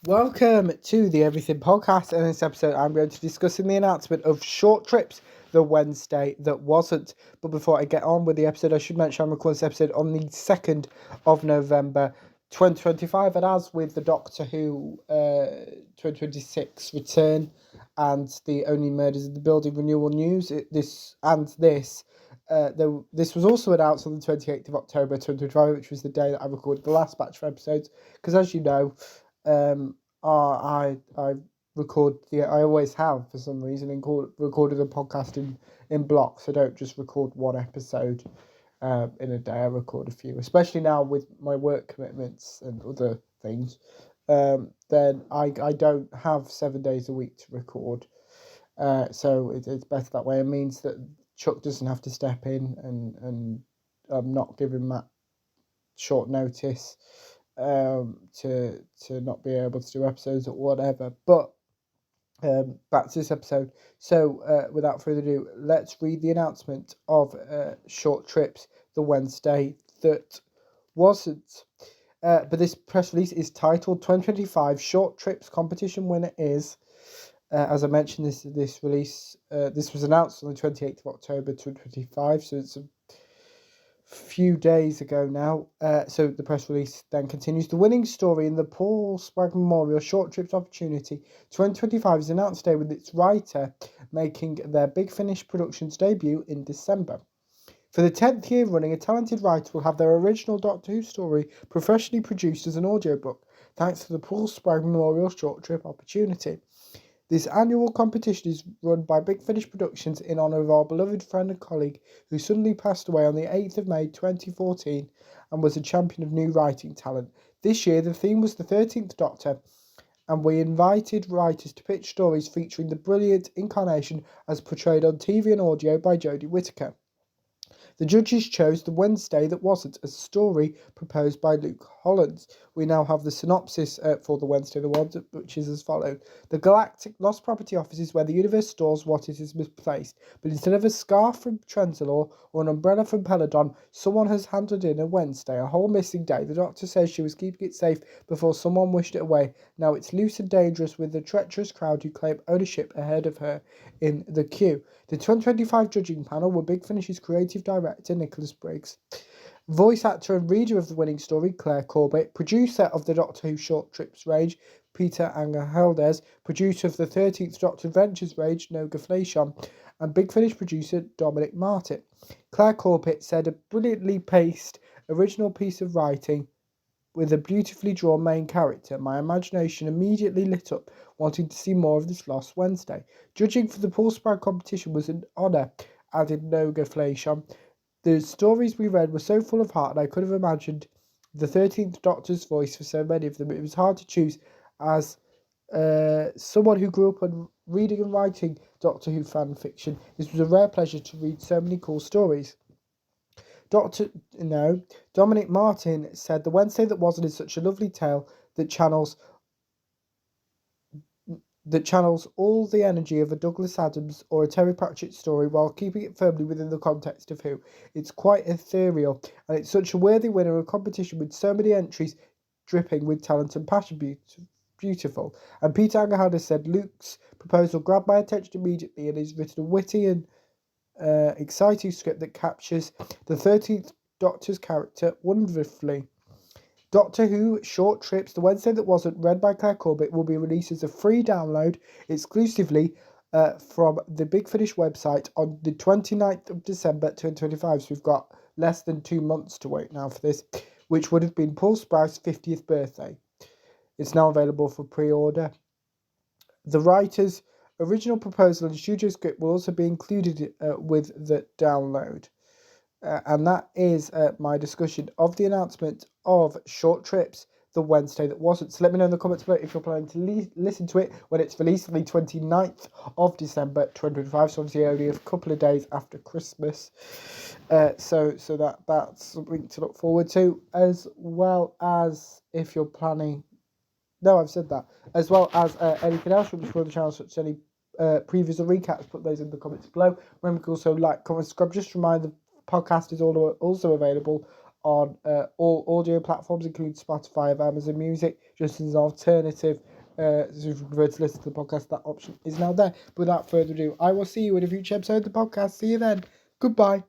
Welcome to the Everything Podcast. In this episode, I'm going to be discussing the announcement of Short Trips, the Wednesday that wasn't. But before I get on with the episode, I should mention I'm recording this episode on the 2nd of November 2025. And as with the Doctor Who 2026 return and the Only Murders in the Building renewal news, this was also announced on the 28th of October 2025, which was the day that I recorded the last batch of episodes. Because as you know, I record I always have for some reason recorded a podcast in blocks. I don't just record one episode in a day. I record a few, especially now with my work commitments and other things. Then I don't have 7 days a week to record. So it's better that way. It means that Chuck doesn't have to step in and I'm not giving Matt short notice to not be able to do episodes or whatever. But back to this episode. So without further ado, let's read the announcement of Short Trips, the Wednesday that wasn't. But this press release is titled 2025 Short Trips Competition Winner is. As I mentioned, this release this was announced on the 28th of October 2025, so it's a few days ago now. So the press release then continues. The winning story in the Paul Spragg Memorial Short Trips Opportunity 2025 is announced today, with its writer making their Big Finish Productions debut in December. For the 10th year running, a talented writer will have their original Doctor Who story professionally produced as an audiobook, thanks to the Paul Spragg Memorial Short Trip Opportunity. This annual competition is run by Big Finish Productions in honour of our beloved friend and colleague who suddenly passed away on the 8th of May 2014 and was a champion of new writing talent. This year the theme was the 13th Doctor, and we invited writers to pitch stories featuring the brilliant incarnation as portrayed on TV and audio by Jodie Whittaker. The judges chose The Wednesday That Wasn't as a story proposed by Luke Hollands. We now have the synopsis for The Wednesday That Wasn't, which is as follows. The Galactic Lost Property Office is where the universe stores what it is misplaced, but instead of a scarf from Trenzalore or an umbrella from Peladon, someone has handed in a Wednesday, a whole missing day. The Doctor says she was keeping it safe before someone wished it away. Now it's loose and dangerous, with the treacherous crowd who claim ownership ahead of her in the queue. The 2025 judging panel were Big Finish's creative director Nicholas Briggs, voice actor and reader of the winning story Claire Corbett, producer of the Doctor Who Short Trips range Peter Angerhaldes, producer of the 13th Doctor Adventures range Noga Flesham, and Big Finish producer Dominic Martin. Claire Corbett said, a brilliantly paced original piece of writing with a beautifully drawn main character. My imagination immediately lit up, wanting to see more of this Lost Wednesday. Judging for the Paul Spragg competition was an honour, added Noga Flesham. The stories we read were so full of heart, and I could have imagined the 13th Doctor's voice for so many of them. It was hard to choose. As someone who grew up on reading and writing Doctor Who fan fiction, this was a rare pleasure to read so many cool stories. Dominic Martin said, The Wednesday That Wasn't is such a lovely tale that channels all the energy of a Douglas Adams or a Terry Pratchett story while keeping it firmly within the context of Who. It's quite ethereal, and it's such a worthy winner of a competition with so many entries dripping with talent and passion. Beautiful. And Peter Angerhaldes said, Luke's proposal grabbed my attention immediately, and he's written a witty and exciting script that captures the 13th Doctor's character wonderfully. Doctor Who Short Trips, The Wednesday That Wasn't, read by Claire Corbett, will be released as a free download exclusively from the Big Finish website on the 29th of December 2025. So we've got less than 2 months to wait now for this, which would have been Paul Spragg's 50th birthday. It's now available for pre-order. The writer's original proposal and studio script will also be included with the download. And that is my discussion of the announcement of Short Trips, the Wednesday That Wasn't. So let me know in the comments below if you're planning to listen to it when it's released on the 29th of December 2025. So obviously only a couple of days after Christmas. So that's something to look forward to, as well as if you're planning... No, I've said that. As well as anything else from the channel, such as any previews or recaps, put those in the comments below. Remember to also like, comment, subscribe. Just remind the podcast is also available on all audio platforms, including Spotify and Amazon Music, just as an alternative. So if you prefer to listen to the podcast, that option is now there. But without further ado, I will see you in a future episode of the podcast. See you then. Goodbye.